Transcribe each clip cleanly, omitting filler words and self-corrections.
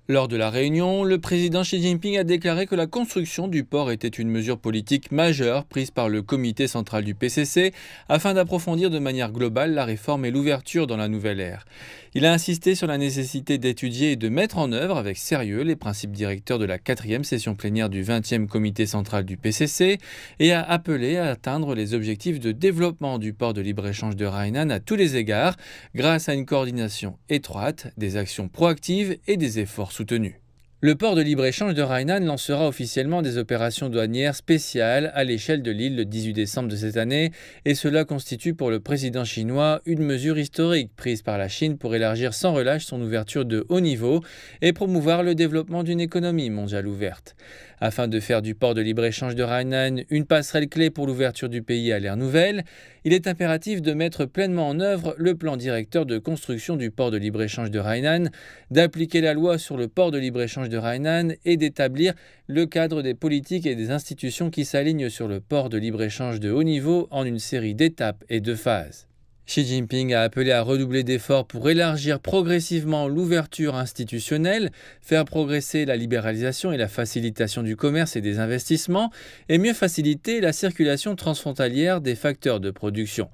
Lors de la réunion, le président Xi Jinping a déclaré que la construction du port était une mesure politique majeure prise par le comité central du PCC afin d'approfondir de manière globale la réforme et l'ouverture dans la nouvelle ère. Il a insisté sur la nécessité d'étudier et de mettre en œuvre avec sérieux les principes directeurs de la 4e session plénière du 20e comité central du PCC et a appelé à atteindre les objectifs de développement du port de libre-échange de Hainan à tous les égards grâce à une coordination étroite, des actions proactives et des efforts soutenus. Le port de libre-échange de Hainan lancera officiellement des opérations douanières spéciales à l'échelle de l'île le 18 décembre de cette année et cela constitue pour le président chinois une mesure historique prise par la Chine pour élargir sans relâche son ouverture de haut niveau et promouvoir le développement d'une économie mondiale ouverte. Afin de faire du port de libre-échange de Hainan une passerelle clé pour l'ouverture du pays à l'ère nouvelle, il est impératif de mettre pleinement en œuvre le plan directeur de construction du port de libre-échange de Hainan, d'appliquer la loi sur le port de libre-échange de Hainan et d'établir le cadre des politiques et des institutions qui s'alignent sur le port de libre-échange de haut niveau en une série d'étapes et de phases. Xi Jinping a appelé à redoubler d'efforts pour élargir progressivement l'ouverture institutionnelle, faire progresser la libéralisation et la facilitation du commerce et des investissements, et mieux faciliter la circulation transfrontalière des facteurs de production.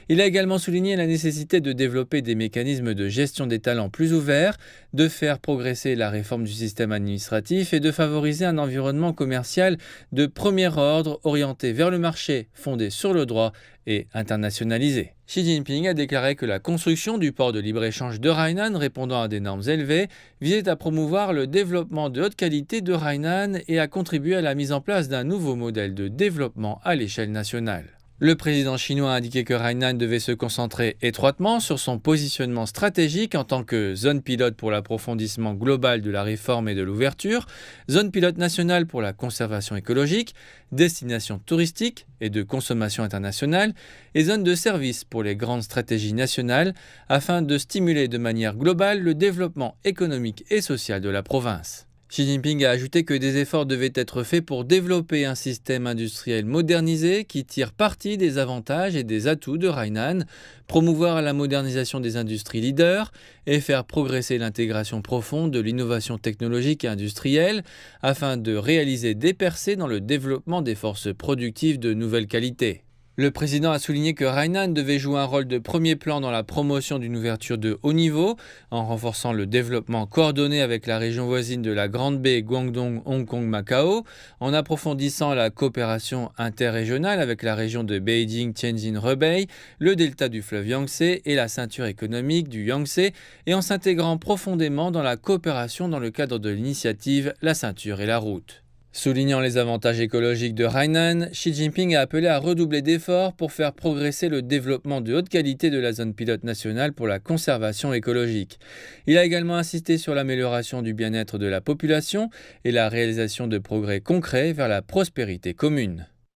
Il a également souligné la nécessité de développer des mécanismes de gestion des talents plus ouverts, de faire progresser la réforme du système administratif et de favoriser un environnement commercial de premier ordre orienté vers le marché, fondé sur le droit et internationalisé. Xi Jinping a déclaré que la construction du port de libre-échange de Hainan répondant à des normes élevées visait à promouvoir le développement de haute qualité de Hainan et à contribuer à la mise en place d'un nouveau modèle de développement à l'échelle nationale. Le président chinois a indiqué que Hainan devait se concentrer étroitement sur son positionnement stratégique en tant que zone pilote pour l'approfondissement global de la réforme et de l'ouverture, zone pilote nationale pour la conservation écologique, destination touristique et de consommation internationale et zone de service pour les grandes stratégies nationales afin de stimuler de manière globale le développement économique et social de la province. Xi Jinping a ajouté que des efforts devaient être faits pour développer un système industriel modernisé qui tire parti des avantages et des atouts de Hainan, promouvoir la modernisation des industries leaders et faire progresser l'intégration profonde de l'innovation technologique et industrielle afin de réaliser des percées dans le développement des forces productives de nouvelle qualité. Le président a souligné que Hainan devait jouer un rôle de premier plan dans la promotion d'une ouverture de haut niveau, en renforçant le développement coordonné avec la région voisine de la Grande Baie Guangdong, Hong Kong, Macao, en approfondissant la coopération interrégionale avec la région de Beijing-Tianjin-Hebei, le delta du fleuve Yangtze et la ceinture économique du Yangtze, et en s'intégrant profondément dans la coopération dans le cadre de l'initiative La ceinture et la route. Soulignant les avantages écologiques de Hainan, Xi Jinping a appelé à redoubler d'efforts pour faire progresser le développement de haute qualité de la zone pilote nationale pour la conservation écologique. Il a également insisté sur l'amélioration du bien-être de la population et la réalisation de progrès concrets vers la prospérité commune.